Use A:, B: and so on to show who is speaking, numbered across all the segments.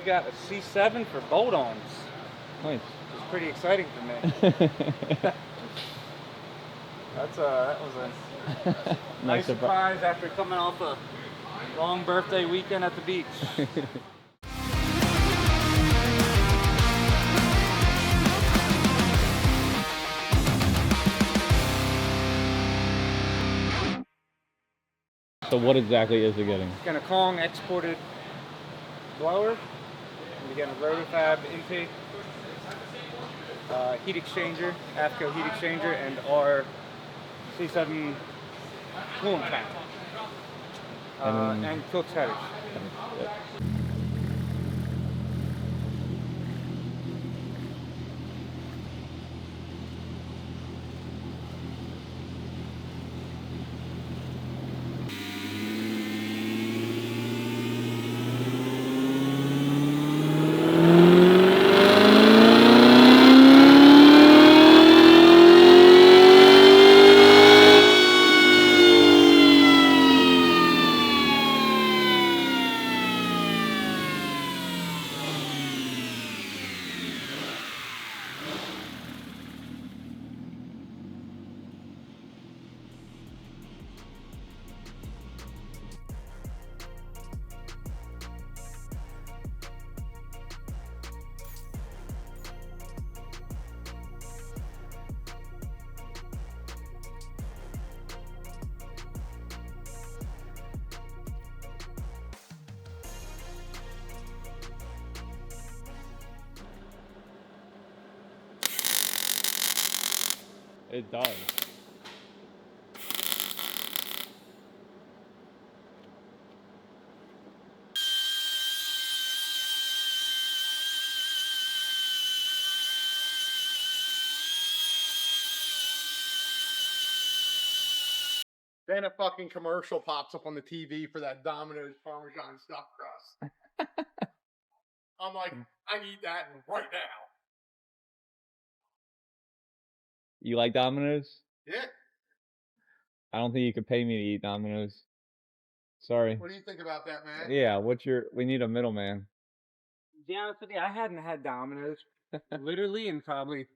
A: We got a C7 for bolt-ons.
B: Nice.
A: It's pretty exciting for me. that was a nice surprise after coming off a long birthday weekend at the beach.
B: So what exactly is it getting?
A: It's got a Kong exported blower. We got a rotofab intake, heat exchanger, AFCO heat exchanger, and our C7 coolant tank, and Cook's headers.
B: It does.
C: Then a fucking commercial pops up on the TV for that Domino's Parmesan stuffed crust. I'm like, I need that right now.
B: You like Domino's?
C: Yeah.
B: I don't think you could pay me to eat Domino's. Sorry.
C: What do you think about that, man?
B: Yeah, we need a middleman.
A: To be honest with you, I hadn't had Domino's literally in probably.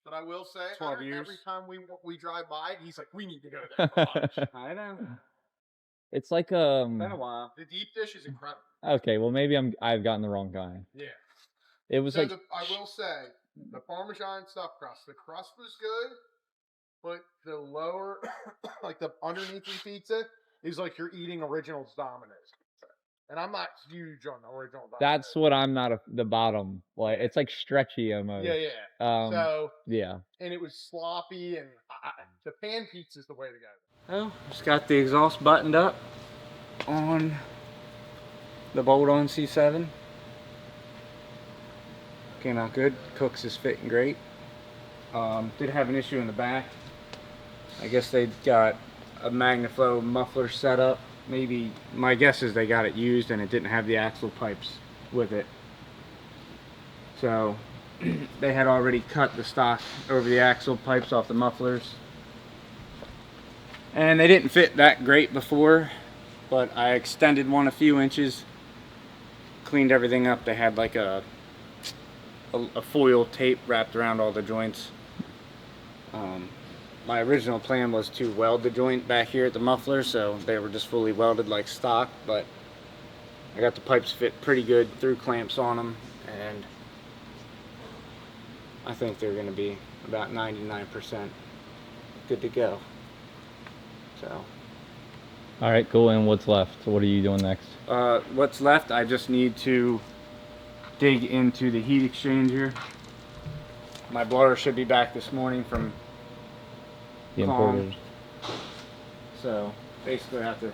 C: But I will say,
A: 12 years.
C: Every time we drive by, he's like, we need to go there for lunch.
A: I know.
B: It's like
A: Been a while.
C: The deep dish is incredible.
B: Okay, well maybe I've gotten the wrong guy.
C: Yeah.
B: It was
C: so
B: like
C: I will say, the Parmesan stuffed crust, the crust was good, but the lower, like the underneath the pizza, is like you're eating original Domino's. And I'm not huge on the original Domino's.
B: That's what I'm not the bottom. Like it's like stretchy almost.
C: Yeah, yeah. So
B: yeah.
C: And it was sloppy, and the pan pizza is the way to go.
A: Oh, just got the exhaust buttoned up on the bolt-on C7. Came out good. Cooks is fitting great. Did have an issue in the back. I guess they got a MagnaFlow muffler set up. Maybe, my guess is they got it used and it didn't have the axle pipes with it. So they had already cut the stock over the axle pipes off the mufflers. And they didn't fit that great before, but I extended one a few inches, cleaned everything up. They had like a foil tape wrapped around all the joints. My original plan was to weld the joint back here at the muffler, so they were just fully welded like stock, but I got the pipes fit pretty good, threw clamps on them, and I think they're going to be about 99% good to go. So.
B: All right, cool. And what's left? So what are you doing next?
A: What's left, I just need to dig into the heat exchanger. My blower should be back this morning from
B: The importers.
A: So basically I have to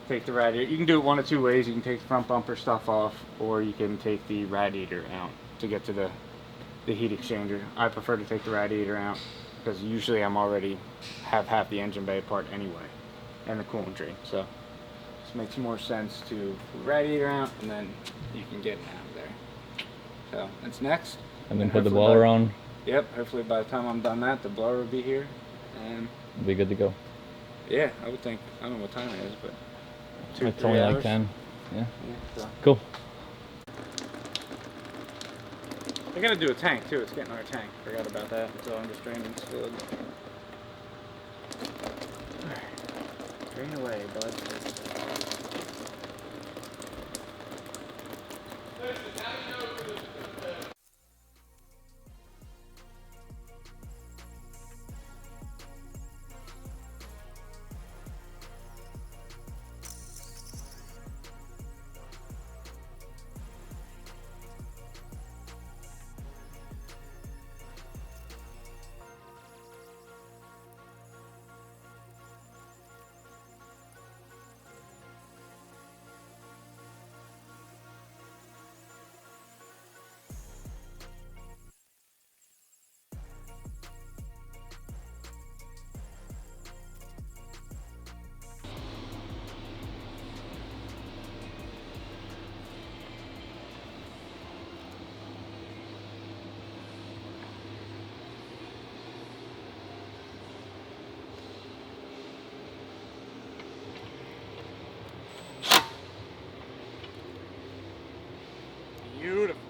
A: take the radiator. You can do it one of two ways. You can take the front bumper stuff off, or you can take the radiator out to get to the heat exchanger. I prefer to take the radiator out because usually I'm already have half the engine bay apart anyway, and the coolant drain. So it just makes more sense to put the radiator out, and then you can get it out of there. So that's next.
B: And then put the blower on.
A: Yep. Hopefully by the time I'm done that, the blower will be here, and
B: It'll be good to go.
A: yeah, I would think. I don't know what time it is, but
B: It's only like 10. Yeah.
A: So.
B: Cool.
A: I gotta do a tank too. It's getting our tank. Forgot about that until I'm just draining this fluid. Alright. Drain away, bud. Beautiful.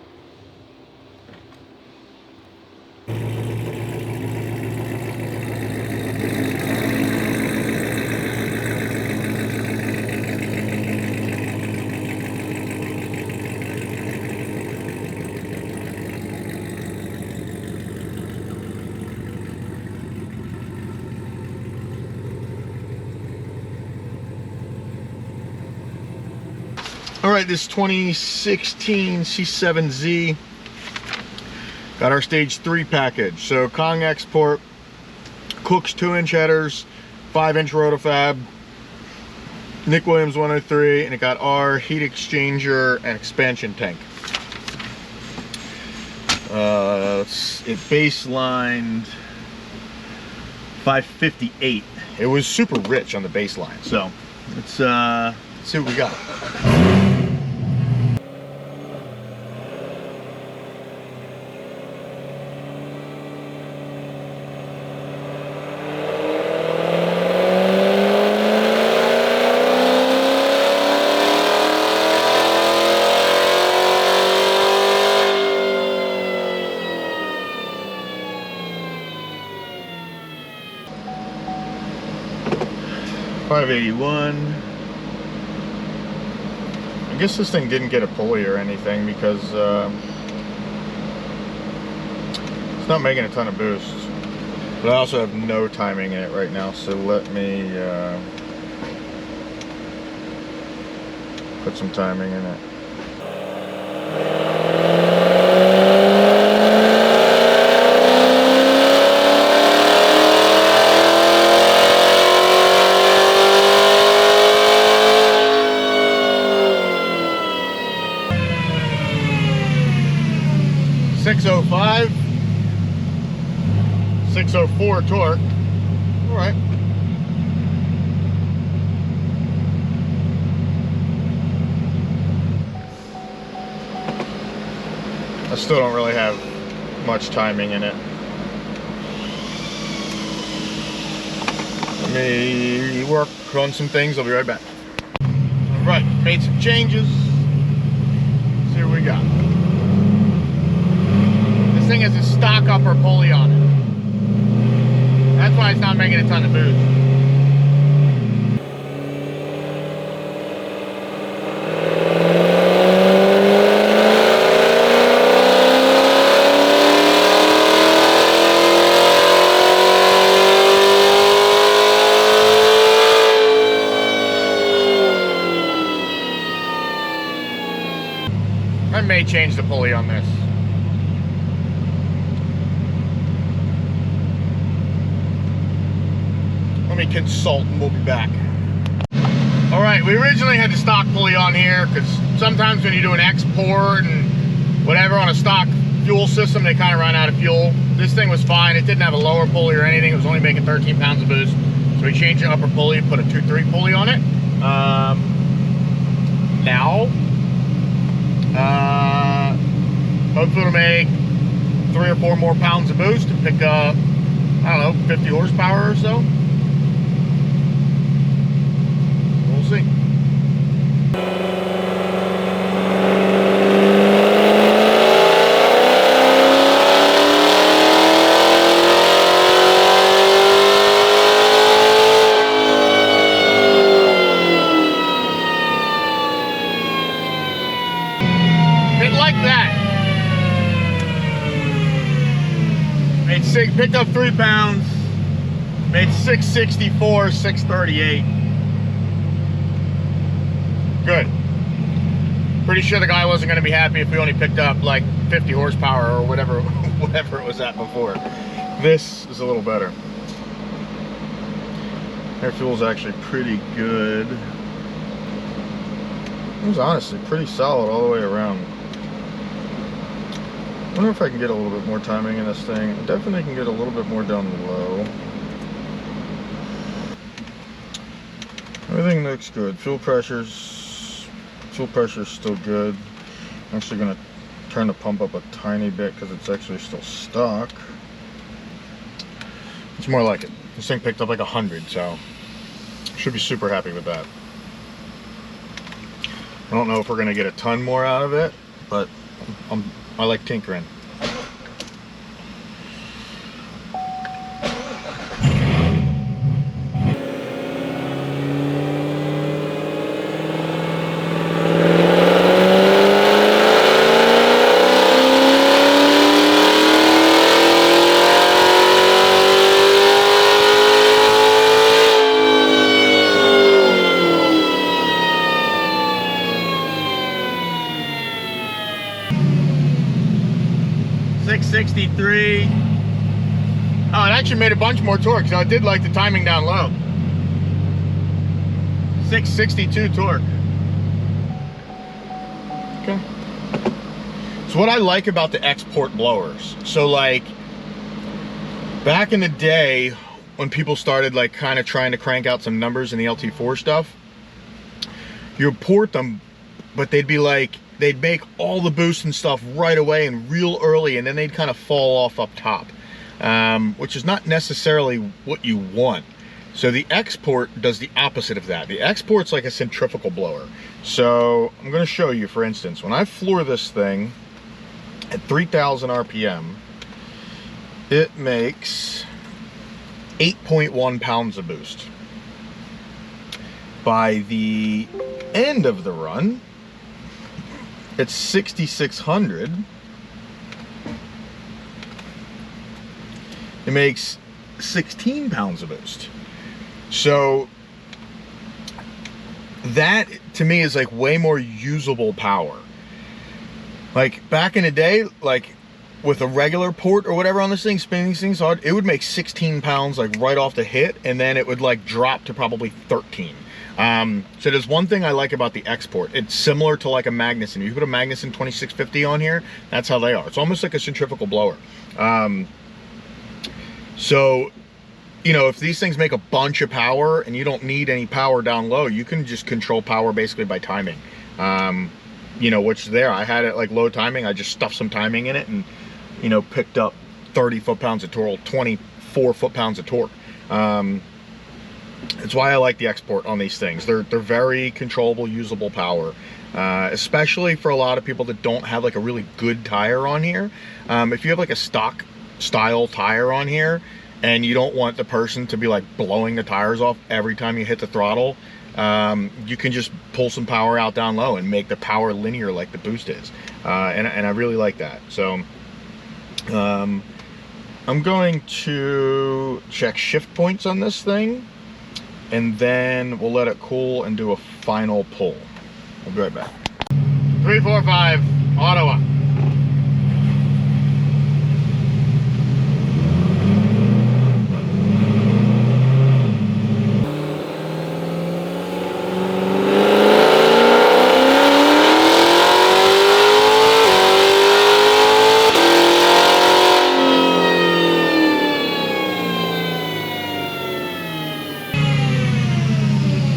C: All right, this 2016 C7Z got our stage 3 package. So Kong export, Cook's 2-inch headers, 5-inch rotofab, Nick Williams 103, and it got our heat exchanger and expansion tank. It baselined 558. It was super rich on the baseline, so let's see what we got. $581. I guess this thing didn't get a pulley or anything because it's not making a ton of boost. But I also have no timing in it right now, so let me put some timing in it. .605, 604 torque. All right. I still don't really have much timing in it. Let me work on some things. I'll be right back. All right, made some changes. Let's see what we got. This thing has a stock upper pulley on it. That's why it's not making a ton of boost. I may change the pulley on this. Let me consult and we'll be back. All right, we originally had the stock pulley on here because sometimes when you do an export and whatever on a stock fuel system, they kind of run out of fuel. This thing was fine. It didn't have a lower pulley or anything. It was only making 13 pounds of boost. So we changed the upper pulley, put a 2.3 pulley on it. Now, hopefully it'll make 3 or 4 more pounds of boost and pick up, I don't know, 50 horsepower or so. We'll see. like that. Picked up 3 pounds. Made 664, 638. Good. Pretty sure the guy wasn't going to be happy if we only picked up like 50 horsepower or whatever, whatever it was at before. This is a little better. Air fuel's actually pretty good. It was honestly pretty solid all the way around. I wonder if I can get a little bit more timing in this thing. I definitely can get a little bit more down low. Everything looks good. Fuel pressure's still good. I'm actually gonna turn the pump up a tiny bit because it's actually still stock. It's more like it. This thing picked up like 100, so should be super happy with that. I don't know if we're gonna get a ton more out of it, but I like tinkering. .63. Oh, it actually made a bunch more torque, so I did like the timing down low. 662 torque. Okay. So what I like about the export blowers, so like back in the day when people started like kind of trying to crank out some numbers in the LT4 stuff, you would port them, but they'd be like, they'd make all the boost and stuff right away and real early, and then they'd kind of fall off up top, which is not necessarily what you want. So the export does the opposite of that. The export's like a centrifugal blower. So I'm going to show you, for instance, when I floor this thing at 3,000 RPM, it makes 8.1 pounds of boost. By the end of the run, it's 6,600. It makes 16 pounds of boost. So that to me is like way more usable power. Like back in the day, like with a regular port or whatever on this thing, spinning these things hard, it would make 16 pounds like right off the hit, and then it would like drop to probably 13. So there's one thing I like about the export. It's similar to like a Magnuson. You put a Magnuson 2650 on here, that's how they are. It's almost like a centrifugal blower. So, you know, if these things make a bunch of power and you don't need any power down low, you can just control power basically by timing. You know, which there, I had it like low timing. I just stuffed some timing in it and, you know, picked up 30 foot-pounds of torque, 24 foot-pounds of torque. It's why I like the export on these things. They're very controllable, usable power, especially for a lot of people that don't have like a really good tire on here. If you have like a stock style tire on here and you don't want the person to be like blowing the tires off every time you hit the throttle, you can just pull some power out down low and make the power linear like the boost is. And I really like that. So I'm going to check shift points on this thing, and then we'll let it cool and do a final pull. We'll be right back. 3, 4, 5, auto up.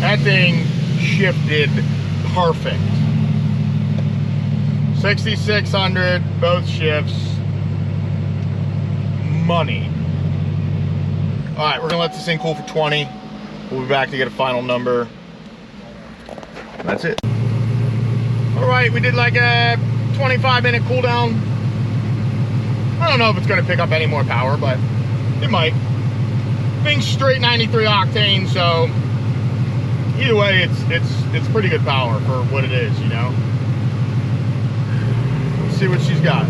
C: That thing shifted perfect. 6,600, both shifts. Money. All right, we're gonna let this thing cool for 20. We'll be back to get a final number. That's it. All right, we did like a 25-minute cool down. I don't know if it's gonna pick up any more power, but it might. Thing's straight 93 octane, so either way, it's pretty good power for what it is, you know. see what she's got.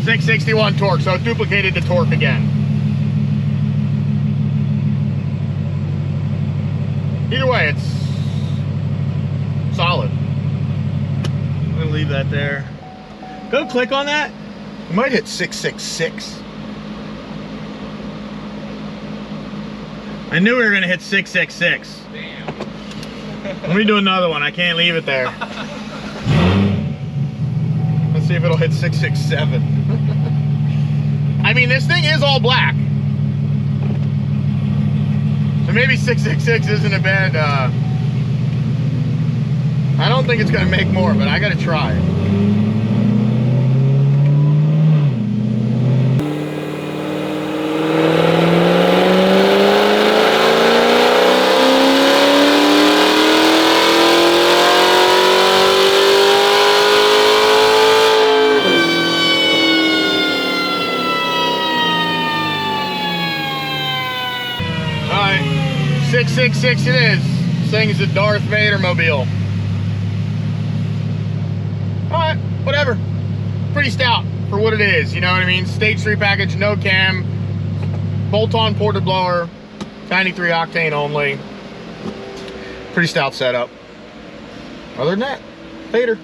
C: .661 torque, so it duplicated the torque again. Either way, it's solid. I'm gonna leave that there. Go click on that. We might hit 666. I knew we were gonna hit 666.
B: Damn.
C: Let me do another one. I can't leave it there. Let's see if it'll hit 667. I mean, this thing is all black. So maybe 666 isn't a bad, I don't think it's gonna make more, but I gotta try it. Alright, 666 it is. This thing is a Darth Vader mobile. Alright, whatever. Pretty stout for what it is, you know what I mean? Stage 3 package, no cam, bolt-on ported blower, 93 octane only. Pretty stout setup. Other than that, Vader.